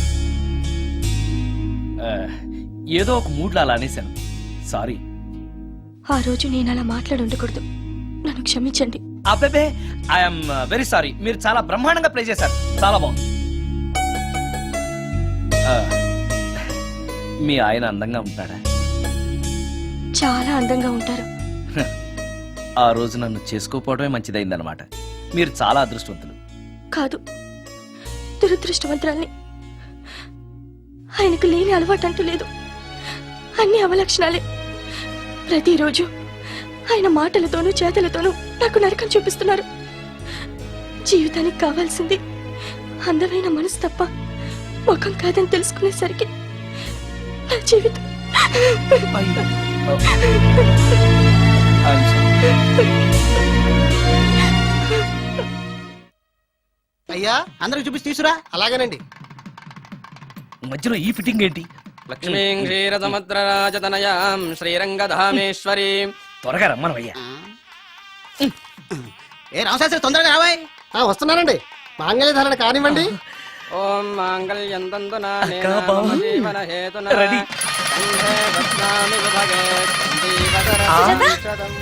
ఏదో ఒక మూడ్లో అలా అనేశాను, సారీ. ఆ రోజు నేను అలా మాట్లాడి ఉండకూడదు, నన్ను క్షమించండి. అబ్బే, ఐఎమ్ వెరీ సారీ. మీరు చాలా బ్రహ్మాండంగా ప్లే చేశారు, చాలా బాగుంది. మీ ఆయన అందంగా ఉంటాడా? చాలా అందంగా ఉంటారు. ఆ రోజు నన్ను చేసుకోపోవడమే మంచిదైందనమాట. మీరు చాలా అదృష్టవంతులు. కాదు, దురదృష్టవంతురాల్ని. ఆయనకు లేని అలవాటు అంటూ లేదు, అన్ని అవలక్షణాలే. ప్రతిరోజు ఆయన మాటలతోనూ చేతలతోనూ నాకు నరకం చూపిస్తున్నారు. జీవితానికి కావాల్సింది అందమైన మనసు తప్ప ముఖం కాదని తెలుసుకునేసరికి నా జీవితం. అయ్యా అందరికి చూపించి తీసురా. అలాగేనండి. మధ్యలో ఈ ఫిట్టింగ్ ఏంటి? లక్ష్మీం క్షీరసముద్రరాజతనయాం శ్రీరంగధామేశ్వరీం. త్వరగా రమ్మను అయ్యా. ఏ రామశాస్త్రి తొందరగా రావాయ్. వస్తున్నానండి. మాంగళ్య ధారణ కానివ్వండి. ఓం మాంగళ్యం తంతునా నేన అక్కా, బావ. మమ జీవన హేతునా రెడీ. కంఠే బధ్నామి శుభగే సందీపకరం సుజాత? శతం.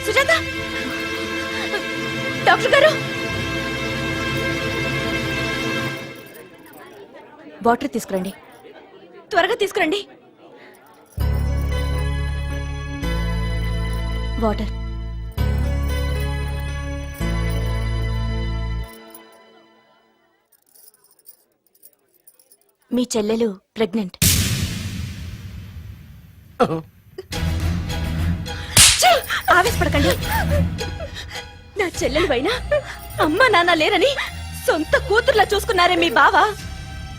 సుజాత డాక్టర్ గారు, వాటర్ తీసుకురండి, త్వరగా తీసుకురండి. వాటర్. మీ చెల్లెలు ప్రెగ్నెంట్. ఆవేశపడకండి. నా చెల్లెలు అయినా అమ్మ నాన్న లేరని సొంత కూతుర్లా చూసుకున్నారే మీ బావ.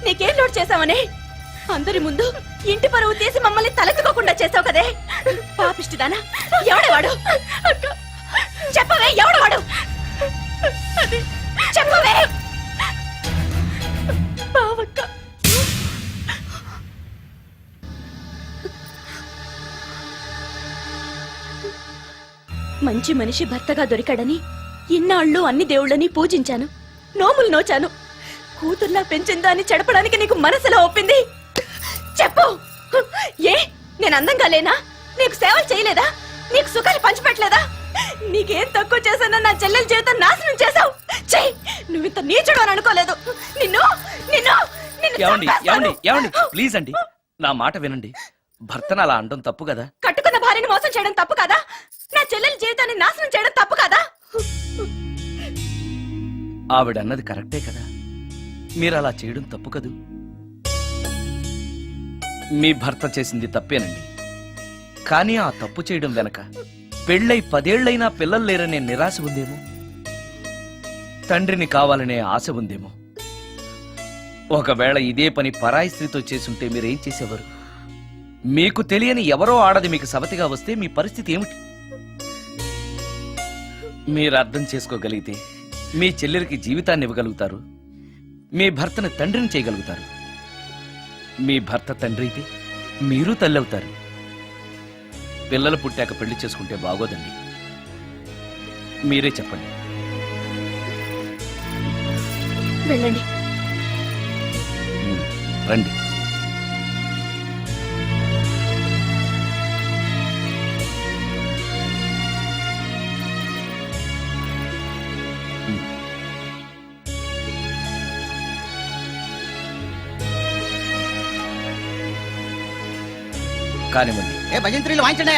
నీకేం లోటు చేశావనే అందరి ముందు ఇంటి పరువు తీసి మమ్మల్ని తలెత్తుకోకుండా చేసావు కదే. పాపిష్టిదానా, ఎవడేవాడు? చెప్పవే, ఎవడవాడు? చెప్పవే. బావక్క, మంచి మనిషి భర్తగా దొరికాడని ఇన్నాళ్ళు అన్ని దేవుళ్ళని పూజించాను, నోములు నోచాను. కూతుర్లా పెంచిందా అని చెడపడానికి నీకు మనసులో ఒప్పింది. చెప్పు, ఏ నేను అందంగా లేనా? నీకు సేవలు చేయలేదా? నీకు సుఖాలు పంచిపెట్టలేదా? నీకేం తక్కువ చేశానో నా చెల్లెల జీవితం నాశనం చేశావు. చెయ్యి, నువ్వు ఇంత నీచుడు అని అనుకోలేదు. నిన్ను నిన్ను నిన్ను ఏమండి చంపేస్తాను. ఏమండి ఏమండి ప్లీజ్ అండి, నా మాట వినండి. భర్తను అలా అనడం తప్పు కదా. కట్టుకున్న భార్యని మోసం చేయడం తప్పు కదా? నా చెల్లెల జీవితాన్ని నాశనం చేయడం తప్పు కదా? ఆవిడన్నది కరెక్టే కదా. మీరు అలా చేయడం తప్పు కదూ. మీ భర్త చేసింది తప్పేనండి. కానీ ఆ తప్పు చేయడం వెనక పెళ్ళై 10 ఏళ్లైనా పిల్లలు లేరనే నిరాశ ఉందేమో, తండ్రిని కావాలనే ఆశ ఉందేమో. ఒకవేళ ఇదే పని పరాయి స్త్రీతో చేసుంటే మీరేం చేసేవారు? మీకు తెలియని ఎవరో ఆడది మీకు సవతిగా వస్తే మీ పరిస్థితి ఏమిటి? మీరు అర్థం చేసుకోగలిగితే మీ చెల్లెలికి జీవితాన్ని ఇవ్వగలుగుతారు, మీ భర్తను తండ్రిని చేయగలుగుతారు. మీ భర్త తండ్రి అయితే మీరు తల్లి అవుతారు. పిల్లలు పుట్టాక పెళ్లి చేసుకుంటే బాగోదండి. మీరే చెప్పండి. వెళ్ళండి. రండి. కానివ్వండి. ఏ భజంత్రీలు వాయించండి.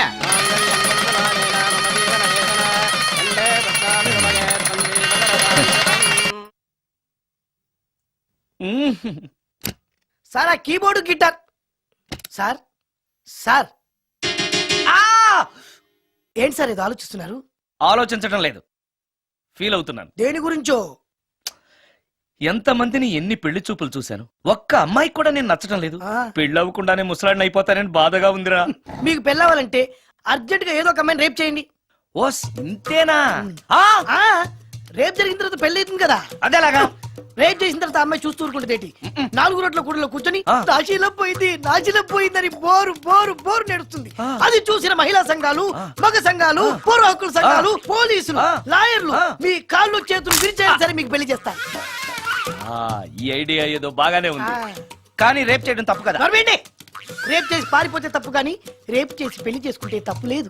సార్ ఆ కీబోర్డు గిటార్. సార్ సార్ ఏంటి సార్ ఇది ఆలోచిస్తున్నారు? ఆలోచించడం లేదు, ఫీల్ అవుతున్నాను. దేని గురించో? ఎంతమందిని ఎన్ని పెళ్లి చూపులు చూశాను, ఒక్క అమ్మాయికి కూడా నేను నచ్చడం లేదు. ఆ. పెళ్లి అవ్వకుండానే ముసలాడిని అయిపోతానని బాధగా ఉందిరా. మీకు పెళ్ళావాలంటే అర్జెంట్ గా ఏదో ఒక అమ్మాయిని రేప్ చేయండి. ఓస్ ఇంతేనా? ఆ, ఆ రేప్ జరిగిన తర్వాత పెళ్లి అవుతుంది కదా. అదేలాగా. రేప్ చేసిన తర్వాత అమ్మాయి చూస్తూ ఊరుకుంటుంది. 4 రోడ్ల కూడలో కూర్చొని ఆ. నాశీలం పోయిందని బోరు బోరు బోరు నేడుస్తుంది. ఆ. అది చూసిన మహిళా సంఘాలు, ఆ. మగ సంఘాలు, పూర్వ హక్కుల సంఘాలు, పోలీసులు, ఆ. లాయర్లు ఆ. మీ కాళ్ళు చేతులు విరిచేయాలి సరే మీకు పెళ్లి చేస్తాను. ఆ, ఈ ఐడియా ఏదో బాగానే ఉంది. ఆ. కానీ రేప్ చేయడం తప్పు కదా. నడవండి. రేప్ చేసి పారిపోతే తప్పు కానీ రేప్ చేసి పెళ్లి చేసుకుంటే తప్పు లేదు.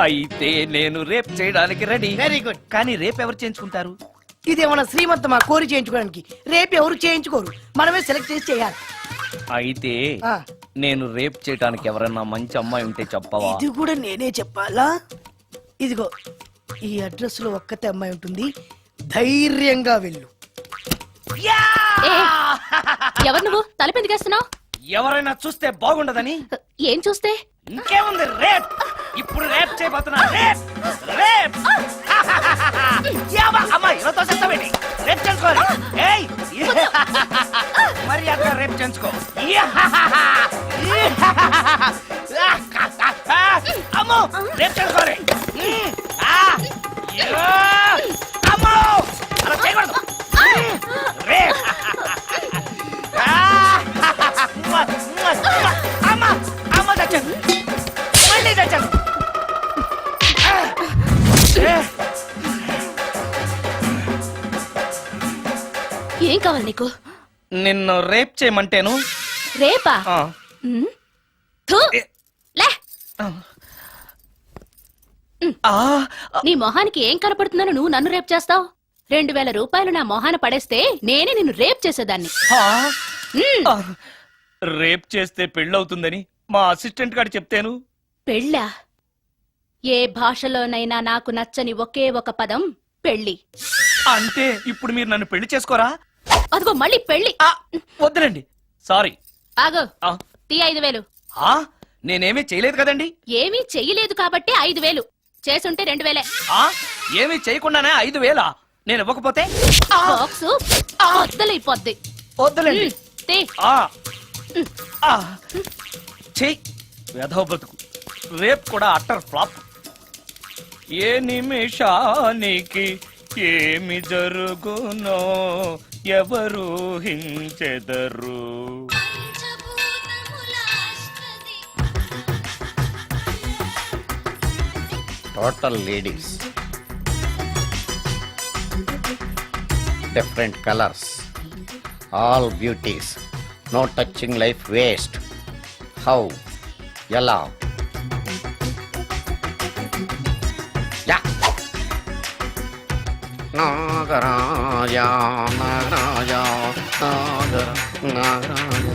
అయితే నేను రేప్ చేయడానికి రెడీ. Very good. కానీ రేప్ ఎవరు చేయించుకుంటారు? ఇదేమన్నా శ్రీమంతమా కోరి చేయించుకోవడానికి? రేపు ఎవరు చేయించుకోరు, మనమే సెలెక్ట్ చేసి చేయాలి. అయితే ఆ. నేను రేప్ చేయడానికి ఎవరన్నా మంచి అమ్మాయి ఉంటే చెప్పవా? ఇది కూడా నేనే చెప్పాలా? ఇదిగో ఈ అడ్రస్ లో ఒక్కతే అమ్మాయి ఉంటుంది, ధైర్యంగా వెళ్ళు. ఎవరు నువ్వు తలపెందుకేస్తున్నావు? ఎవరైనా చూస్తే బాగుండదని ఏం చూస్తే? ఇంకేముంది రేప్ ఇప్పుడు రేప్ చేయబోతున్నా రేప్ రేప్ అమ్మా ఇలా తోసేస్తావేంటి రేప్ చేసుకోవాలి ఏయ్ మరి అక్కడ రేప్ చేసుకో అమ్మో రేప్ చేసుకోవాలి అమ్మో అలా చేయకూడదు రేప్ అమ్మ అమ్మ తెచ్చాను మళ్ళీ తెచ్చాను ఏం కావాలి నీకు? నిన్ను రేప్ చేయమంటేను రేపా? ఆ, థూ! లే! ఆ, నీ మొహానికి ఏం కనపడుతుందని నువ్వు నన్ను రేప్ చేస్తావు? 2000 రూపాయలు నా మొహాన పడేస్తే నేనే నిన్ను రేప్ చేసేదాన్ని. ఆ, మ్, ఆ. రేప్ చేస్తే పెళ్ళవుతుందని మా అసిస్టెంట్ గారు చెప్తేను పెళ్ళా? ఏ భాషలోనైనా నాకు నచ్చని ఒకే ఒక పదం పెళ్ళి. అంటే ఇప్పుడు మీరు నన్ను పెళ్లి చేసుకోరా అదిగో మళ్ళీ పెళ్ళి. ఆ, వద్దులండి సారీ ఆగో, ఆ, తీ 5000. ఆ, నేనేమీ చేయలేదు కదండి ఏమీ చెయ్యలేదు కాబట్టి 5000. చేసుంటే 2000. ఆ, ఏమీ చేయకుండానే 5,000 నేను ఇవ్వకపోతే బాక్సు వద్దలైపోద్ది. వద్దులేండి తీ. ఆ, ఆ, చెయ్ వేధవ బ్రతుకు రేప్ కూడా అట్టర్ ఫ్లాప్ ఏ నిమిషానికి ఏమి జరుగునో ఎవరు హించెదరు total ladies different colours all beauties no touching life waste how ఎలా యా నాగరాజ నాగరాజ నాగరాజ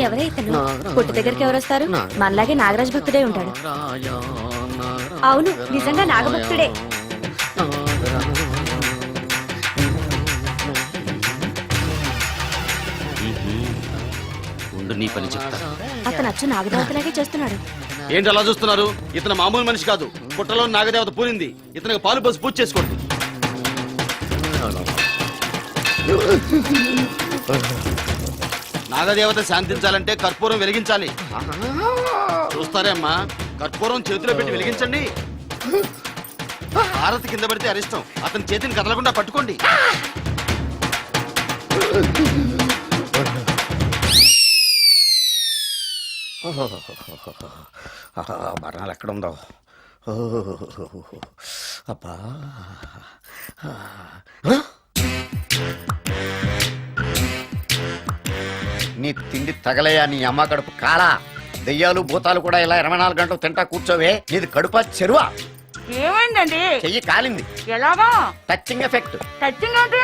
ఎవరైతను పుట్టు దగ్గరికి ఎవరొస్తారు? మనలాగే నాగరాజ్ భక్తుడే ఉంటాడు. అవును, నిజంగా నాగభక్తుడే. ఉండు నీ పని చెప్తా అతను అచ్చు నాగదేవతలాగే చేస్తున్నాడు. ఏంటి అలా చూస్తున్నారు? ఇతను మామూలు మనిషి కాదు. పుట్టలో నాగదేవత పూరింది. ఇతనికి పాలు పోసి పూజ చేసుకోండి. నాగదేవత శాంతించాలంటే కర్పూరం వెలిగించాలి. చూస్తారే అమ్మా, కర్పూరం చేతిలో పెట్టి వెలిగించండి. హారతి కింద పడితే అరిష్టం. అతని చేతిని కదలకుండా పట్టుకోండి. మరణాలు ఎక్కడుందో అబ్బా నీ తిండి తగలయా నీ అమ్మ కడుపు కాలా దెయ్యాలు భూతాలు కూడా ఇలా 24 గంటలు తింటా కూర్చోవే నీది కడుపా చెరువా ఏమైందండి? చెయ్యి కాలింది ఎలాగా? టచింగ్ ఎఫెక్ట్ టచింగ్ అంటే?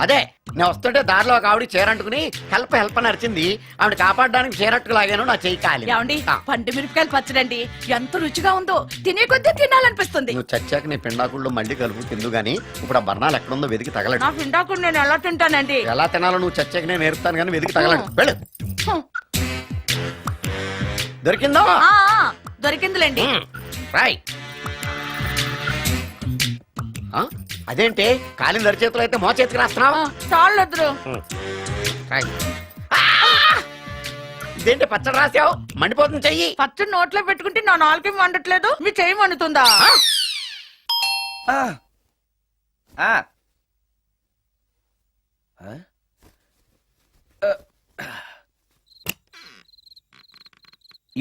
అదే నేను వస్తుంటే దారిలో ఒక ఆవిడ చీరంటుకుని హెల్ప్ అని అరిచింది. ఆవిడ కాపాడడానికి చీరట్టుకు లాగాను, నా చెయ్యి కాలి. ఏమండి, పండు మిరపకాయలు పచ్చడండి ఎంత రుచిగా ఉందో, తినే కొద్దీ తినాలనిపిస్తుంది. నువ్వు చచ్చాక నీ పిండాకుళ్ళు మళ్ళీ కలుపు తిందు గానీ ఇప్పుడు ఆ బర్ణాలు ఎక్కడుందో వెతికి తగలడు. నా పిండాకుడు నేను ఎలా తింటానండి? ఎలా తినాలో నువ్వు చచ్చాక నేను నేర్పుతాను కానీ వెతికి తగలడు. వెళ్ళు. దొరికిందో ఆ, దొరికిందిలేండి. రాయ్. అదేంటి కాలిన దరిచేతులు అయితే మో చేతికి రాస్తున్నావు? చాలు వద్దురు. రాయ్. ఇదేంటి పచ్చడి రాసావు? మండిపోతుంది చెయ్యి. పచ్చడి నోట్లో పెట్టుకుంటే నా నాలుగేం వండట్లేదు, మీ చెయ్యి వండుతుందా? ఆ, ఆ.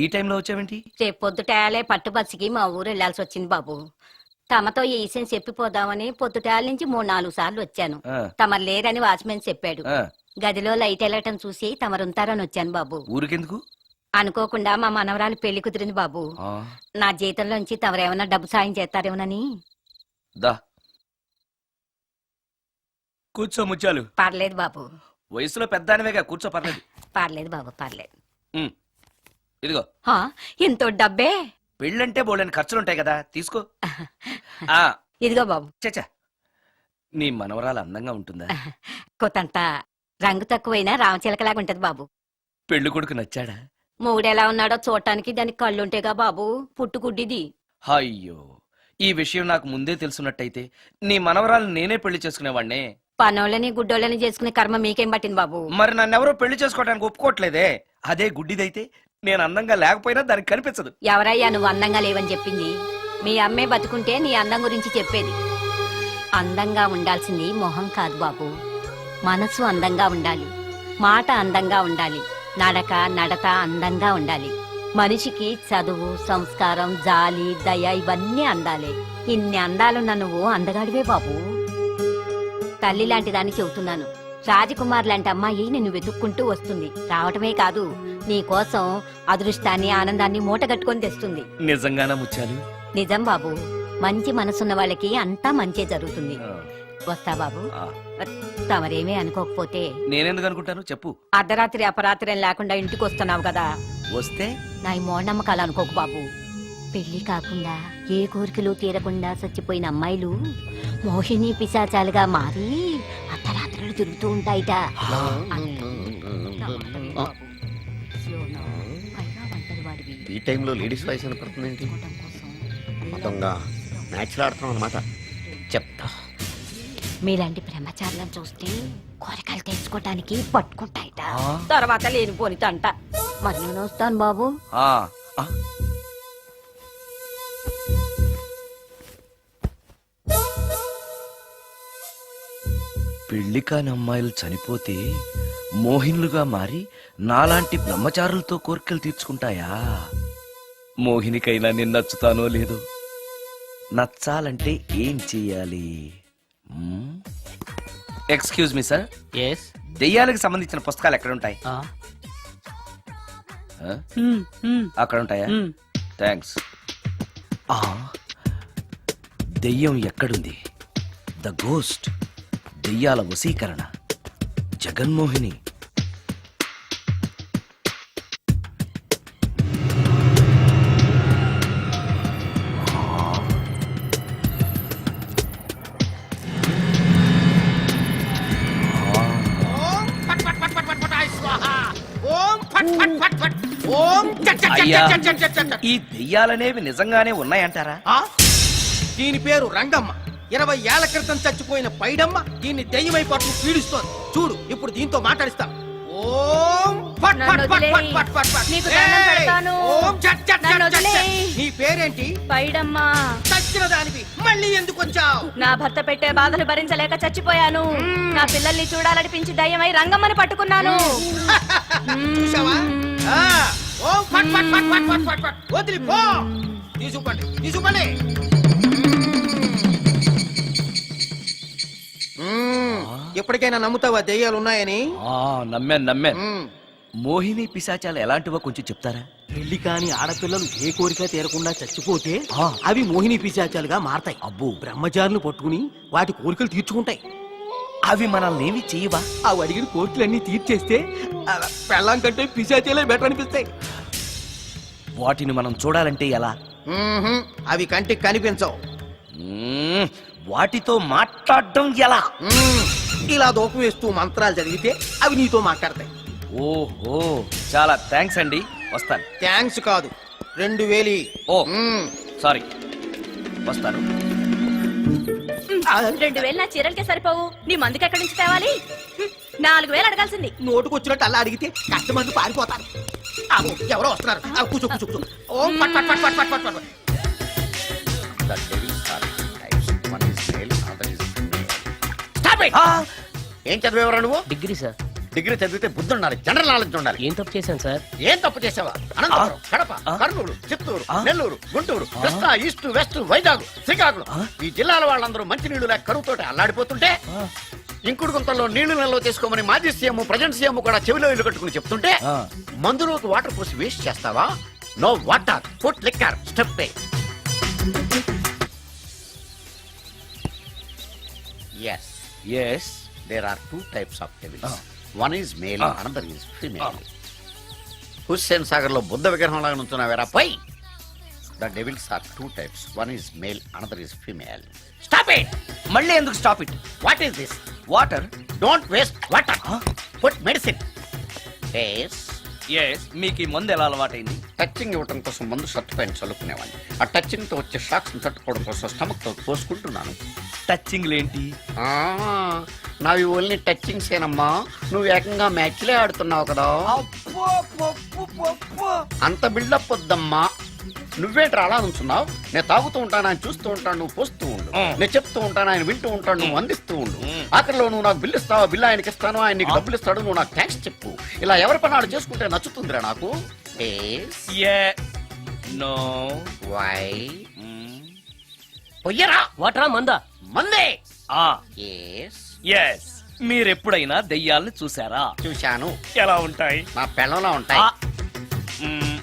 ఈ టైంలో వచ్చావేంటి? రేపు పొద్దుటాలే పట్టుబస్సుకి మా ఊరు వెళ్లాల్సి వచ్చింది బాబు. తమతో ఈ విషయం చెప్పిపోదామని పొద్దుటాల నుంచి 3-4 సార్లు వచ్చాను. ఆ. తమరు లేరని వాచ్మెన్ చెప్పాడు. ఆ, గదిలో లైట్ వెళ్ళటం చూసి తమరుంటారని వచ్చాను బాబు. ఊరికెందుకు? అనుకోకుండా మా మనవరాలు పెళ్లి కుదిరింది బాబు. ఆ, నా జీతంలోంచి తమరేమన్నా డబ్బు సాయం చేస్తారేమోనని. దా కూర్చో ముత్యాలు. పర్లేదు బాబు, వయసులో పెద్దానివేగా కూర్చో పర్లేదు. పర్లేదు బాబు, పర్లేదు. ఉమ్, ఇదిగో హా, ఇంతో డబ్బే. పెళ్ళంటే బోళ్ళని ఖర్చులుంటాయి కదా, తీసుకో. ఆ, ఇదిగో బాబు. చచ్చా నీ మనవరాలు అందంగా ఉంటుందా? కొత్తంత రంగు తక్కువైనా రామచిలకలాగా ఉంటది బాబు. పెళ్లి కొడుకు నచ్చాడా? మొగుడెలా ఉన్నాడో చూడటానికి దానికి కళ్ళుంటేగా బాబు పుట్టుకుడ్డిది. అయ్యో, ఈ విషయం నాకు ముందే తెలుసున్నట్టయితే నీ మనవరాలు నేనే పెళ్లి చేసుకునేవాడినే. పనోళ్ళని గుడ్డోళ్ళని చేసుకునే కర్మ మీకేం పట్టింది బాబు? మరి నన్నెవరో పెళ్లి చేసుకోవడానికి ఒప్పుకోవట్లేదే. అదే గుడ్డిదైతే నేను అందంగా లేకపోయినా దానికి కనిపించదు. ఎవరయ్యా నువ్వు అందంగా లేవని చెప్పింది? మీ అమ్మే బతుకుంటే నీ అందం గురించి చెప్పేది. అందంగా ఉండాల్సింది మొహం కాదు బాబు, మనసు అందంగా ఉండాలి, మాట అందంగా ఉండాలి, నడత అందంగా ఉండాలి. మనిషికి చదువు, సంస్కారం, జాలి, దయ ఇవన్నీ అందాలే. ఇన్ని అందాలున్న నువ్వు అందగాడివే బాబు. తల్లి లాంటి దాన్ని చెబుతున్నాను. రాజకుమార్ లాంటి అమ్మాయి నిన్ను వెతుక్కుంటూ వస్తుంది. రావటమే కాదు, నీ కోసం అదృష్టాన్ని, ఆనందాన్ని మూటగట్టుకొని తెస్తుంది. నిజంగానా ముత్యాలు? నిజం బాబు. మంచి మనసున్న వాళ్ళకి అంతా మంచే జరుగుతుంది. వస్తా బాబు. ఆ, తమరేమీ అనుకోకపోతే. నేనెందుకు అనుకుంటాను చెప్పు. అర్ధరాత్రి అపరాత్రి లేకుండా ఇంటికి వస్తున్నావు కదా, వస్తే నా ఈ మూఢనమ్మకాలు అనుకోకు బాబు. పెళ్లి కాకుండా ఏ కోరికలు తీరకుండా చచ్చిపోయిన అమ్మాయిలు మోహిని పిశాచాలుగా మారి అర్ధరాత్రులు తిరుగుతూ ఉంటాయిట. ఈ టైంలో లేడీస్ వాయిస్ వినపడుతుంది ఏంటి? మొత్తంగా మ్యాచ్లు ఆడుతున్నాం అనమాట. చెప్తా. మీలాంటి బ్రహ్మచారులను చూస్తే కోరికలు తెచ్చుకోవటానికి పట్టుకుంటాయిట. తర్వాత లేనిపోని తంట. మరి నేను వస్తాను బాబు. ఆ, ఆ. పెళ్లి కాని అమ్మాయిలు చనిపోతే మోహినులుగా మారి నాలాంటి బ్రహ్మచారులతో కోరికలు తీర్చుకుంటాయా? మోహినికైనా నేను నచ్చుతానో లేదో. నచ్చాలంటే ఏం చెయ్యాలి? Excuse me sir, yes. దెయ్యాలకు సంబంధించిన పుస్తకాలు ఎక్కడ ఉంటాయి? అక్కడ ఉంటాయా? థ్యాంక్స్. దెయ్యం ఎక్కడుంది? ద గోస్ట్, దెయ్యాల వశీకరణ, జగన్మోహిని. అయ్యా, ఈ దెయ్యాలనేవి నిజంగానే ఉన్నాయంటారా? దీని పేరు రంగమ్మ. 20 ఏళ్ల క్రితం చచ్చిపోయిన పైడమ్మ దీన్ని దెయ్యమై పట్టు పీడిస్తోంది. చూడు, ఇప్పుడు దీంతో మాట్లాడిస్తాం. ఓం ఫట్ ఫట్ ఫట్ ఫట్ ఫట్ ఫట్ ఫట్. నీకు దండం పెడతాను. ఓం చట్ చట్ నన్ను చట్ చట్. వదిలేయ్. నీ పేరేంటి? పైడమ్మా. చచ్చిన దానివి మళ్ళీ ఎందుకు వచ్చావు? నా భర్త పెట్టే బాధలు భరించలేక చచ్చిపోయాను. నా పిల్లల్ని చూడాలనిపించి దయ్యమై రంగమ్మని పట్టుకున్నాను. చూసావా? ఆ, ఓం ఫట్ ఫట్ ఫట్ ఫట్ ఫట్ ఫట్ ఫట్. వదిలి పో. తీసుకుపండి, తీసుకుపండి. ఎప్పటికైనా నమ్ముతావా దెయ్యాలు ఉన్నాయని? నమ్మాను. మోహిని పిశాచాలు ఎలాంటివో కొంచెం చెప్తారా? పెళ్లి కాని ఆడపిల్లలు ఏ కోరిక తీరకుండా చచ్చిపోతే అవి మోహిని పిశాచాలుగా మారతాయి. అబ్బో. బ్రహ్మచారులు పట్టుకుని వాటి కోరికలు తీర్చుకుంటాయి. అవి మనల్ని ఏమి చేయవా? అవి అడిగిన కోరికలన్నీ తీర్చేస్తే పెళ్ళాం కంటే పిశాచాలే బెటర్ అనిపిస్తాయి. వాటిని మనం చూడాలంటే ఎలా? అవి కంటికి కనిపించవు. వాటితో మాట్లాడడం ఎలా? ఇలా దూపం వేస్తూ మంత్రాలు చదివితే అవి నీతో మాట్లాడతాయి. ఓహో, చాలా థ్యాంక్స్ అండి. వస్తాను. థ్యాంక్స్ కాదు, 2000. ఓ సారీ, వస్తాను. 2000 నా చీరలకే సరిపోవు. నీ మందుకి ఎక్కడి నుంచి తేవాలి? 4000 అడగాల్సింది. నోటుకొచ్చినట్టు అలా అడిగితే కష్టమంది పారిపోతారు. ఎవరో వస్తున్నారు. కూర్చో కూర్చో కూర్చో. ఓం పట్ పట్ పట్ పట్ పట్ పట్ పట్. The devils are two types. One is male, other is female. Stop it! ఏం చదివేవరా నువ్వు? Degree sir. డిగ్రీ చదివితే బుద్ధి ఉండాలి, జనరల్ నాలెడ్జ్ ఉండాలి. ఏం తప్పు చేశాను సార్? ఏం తప్పు చేసావా? అనంతపురం, కడప, కర్నూలు, చిత్తూరు, నెల్లూరు, గుంటూరు, కృష్ణా, ఈస్ట్, వెస్ట్, వైజాగ్, శ్రీకాకుళం ఈ జిల్లాల వాళ్ళందరూ మంచినీళ్లు లేక కరువుతోటి అల్లాడిపోతుంటే ఇంకుడు గుంతల్లో నీళ్లు నిల్వ చేసుకోమని మాజీ సీఎం, ప్రజెంట్ సీఎం కూడా చెవిలో ఇల్లు కట్టుకుని చెప్తుంటే మందులోకి వాటర్ పోసి వేస్ట్ చేస్తావా? No water, foot liquor, step ఏ. Yes. Yes. There are two types of devils. One is male, another is female. Hussain Sagar లో బుద్ధ విగ్రహం లాగా నుంచున్నావేరా పై. The devils are two types. One is male, another is female. Stop it! మళ్ళీ ఎందుకు stop it? What is this? Water. Don't waste water. Put medicine. Face, yes మీకు ఈ మందు ఎలా అలవాటైంది? టచ్చింగ్ ఇవ్వడం కోసం ముందు షర్ట్ పైన చల్లుకునేవాడిని. ఆ టచ్చింగ్ తో వచ్చే షాక్స్ తట్టుకోవడం కోసం స్టమక్ తో పోసుకుంటున్నాను. టచ్చింగ్లేంటి? ఆ, నావి ఓన్లీ టచ్చింగ్స్ ఏనమ్మా. నువ్వు ఏకంగా మ్యాచ్లే ఆడుతున్నావు కదా. అంత బిల్డప్ వద్దమ్మా. నువ్వేంట్రా అలా నుంచున్నావు? నేను తాగుతూ ఉంటాను, ఆయన చూస్తూ ఉంటాను, నువ్వు పోస్తూ ఉండు. నేను చెప్తూ ఉంటాను, ఆయన వింటూ ఉంటాడు, నువ్వు అందిస్తూ ఉండు. ఆఖరిలో నువ్వు నాకు బిల్లు ఇస్తావా, బిల్లు ఆయనకి ఇస్తాను, ఆయన నీకు డబ్బులు ఇస్తాడు, నువ్వు నాకు థ్యాంక్స్ చెప్పు. ఇలా ఎవరి పనాడు చేసుకుంటే నచ్చుతుందిరా నాకు. నో. వై పొయ్యరా వాటరా మందా? మందే. ఆ ఎస్ ఎస్ మీరెప్పుడైనా దెయ్యాల్ని చూసారా? చూశాను. ఎలా ఉంటాయి? నా పెళ్ళంలా ఉంటాయి. మ్మ్.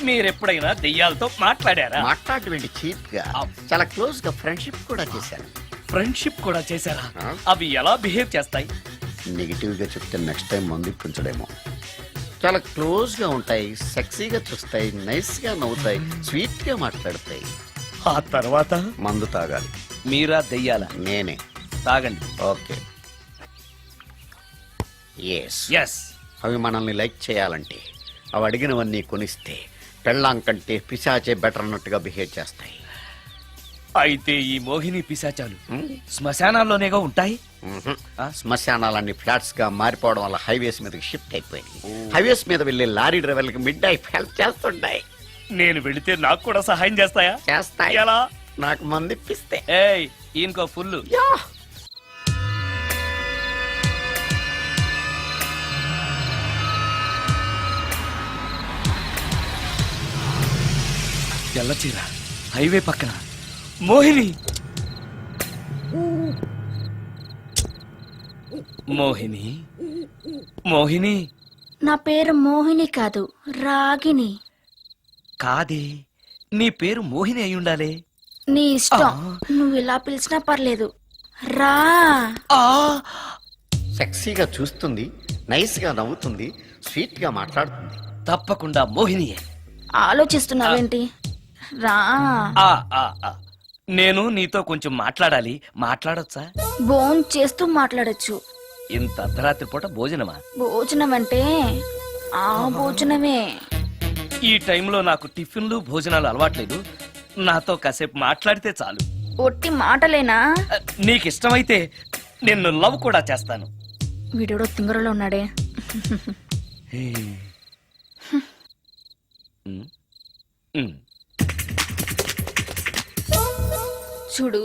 మీరెప్పుడైనా దెయ్యాలతో మాట్లాడారా? మాట్లాడేటువంటి చీప్ గా చాలా క్లోజ్ గా ఫ్రెండ్షిప్ కూడా చేశాను. ఫ్రెండ్షిప్ కూడా చేశారా? ఆ? అవి ఎలా బిహేవ్ చేస్తాయి? నెగిటివ్ గా చెప్తే నెక్స్ట్ టైం మందు ఇప్పించడేమో. చాలా క్లోజ్ గా ఉంటాయి, సెక్సీగా చూస్తాయి, నైస్ గా నవ్వుతాయి, స్వీట్ గా మాట్లాడతాయి. ఆ తర్వాత మందు తాగాలి. మీరా దెయ్యాల? నేనే. తాగండి. ఓకే. ఎస్. ఎస్. అవి మనల్ని లైక్ చేయాలంటే అవి అడిగినవన్నీ కొనిస్తే పెళ్ళాం కంటే పిశాచే బెటర్ అన్నట్టుగా బిహేవ్ చేస్తాయి. అయితే ఈ మోహిని పిశాచాలు శ్మశానాల్లోనేగా ఉంటాయి? శ్మశానాలన్నీ ఫ్లాట్స్ గా మారిపోవడం వల్ల హైవేస్ మీదకి షిఫ్ట్ అయిపోయింది. హైవేస్ మీద వెళ్లే లారీ డ్రైవర్లకి మిడ్ నైట్ హెల్ప్ చేస్తుంటాయి. నేను వెళితే నాకు కూడా సహాయం చేస్తాయా? చేస్తాయి. ఎలా? నాకు మంది ఇప్పిస్తే. ఏయ్ ఈయనకో ఫుల్. తెల్లచీర హైవే పక్కన మోహిని. మోహిని మోహిని. నా పేరు మోహిని కాదు, రాగిని. కాదే, నీ పేరు మోహిని అయి ఉండాలి. నీ ఇష్టం, నువ్వు ఇలా పిలిచినా పర్లేదు. రా. సెక్సీగా చూస్తుంది, నైస్ గా నవ్వుతుంది, స్వీట్ గా మాట్లాడుతుంది. తప్పకుండా మోహినియే. ఆలోచిస్తున్నావేంటి? రా. ఆ, ఆ, ఆ. నేను నీతో కొంచెం మాట్లాడాలి. మాట్లాడొచ్చా? భోజనం చేస్తూ మాట్లాడొచ్చు. ఇంత అర్ధరాత్రి పూట భోజనమా? భోజనం అంటే ఆ భోజనమే. ఈ టైంలో నాకు టిఫిన్లు భోజనాలు అలవాట్లేదు. నాతో కాసేపు మాట్లాడితే చాలు. ఒట్టి మాటలేనా? నీకు ఇష్టమైతే నిన్ను లవ్ కూడా చేస్తాను. వీడెవడో తింగరలో ఉన్నాడే. చూడు,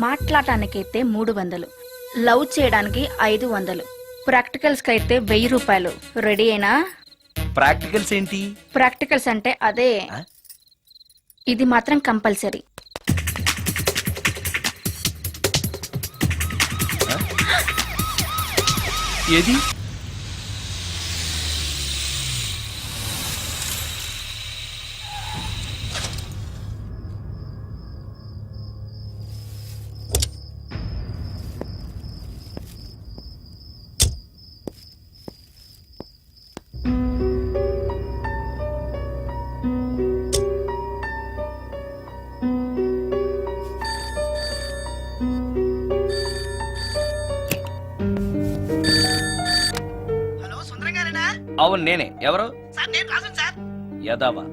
మాట్లాడటానికైతే 300, లవ్ చేయడానికి 500, ప్రాక్టికల్స్ కైతే 1000 రూపాయలు. రెడీ అయినా? ప్రాక్టికల్స్ ఏంటి? ప్రాక్టికల్స్ అంటే అదే. ఇది మాత్రం కంపల్సరీ. ఏది? హలో, సుందరం గారేనా? అవును నేనే. ఎవరు? సార్, నేను రాజు సార్. యదావా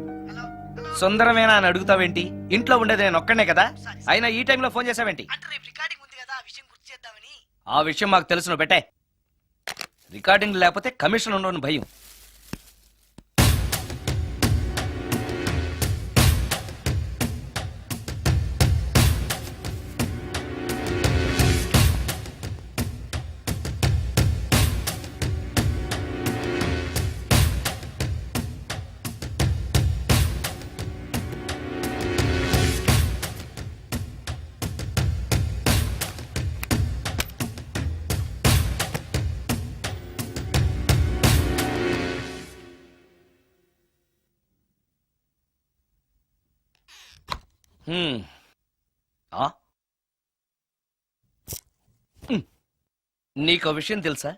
సుందరమేనా అని అడుగుతావేంటి? ఇంట్లో ఉండేది నేను ఒక్కనే కదా. అయినా ఈ టైంలో ఫోన్ చేసావేంటి? అంటే రేపు రికార్డింగ్ ఉంది కదా, ఆ విషయం గుర్తు చేద్దామని. ఆ విషయం మాకు తెలుసును పెట్టే. రికార్డింగ్ లేకపోతే కమిషన్ ఉండని భయం. నీకో విషయం తెలుసా?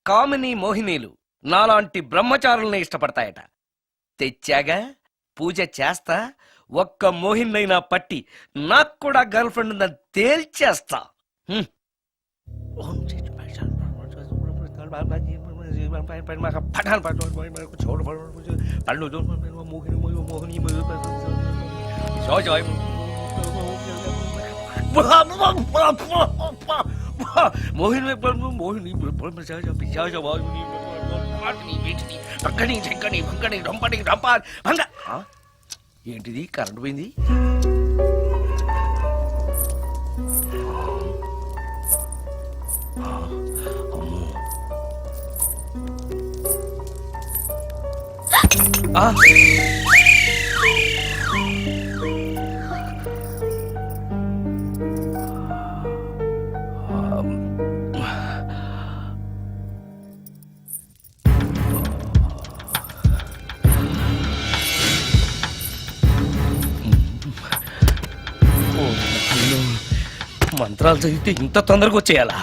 కామిని మోహినీలు నాలాంటి బ్రహ్మచారుల్ని ఇష్టపడతాయట. తెచ్చాగా, పూజ చేస్తా, ఒక్క మోహినైనా పట్టి నాకు కూడా గర్ల్ ఫ్రెండ్ ఉందని తేల్చేస్తా. ఏంటిది కరెంట్ పోయింది? మంత్రాలు చదివితే ఇంత తొందరగా వచ్చేయాలా?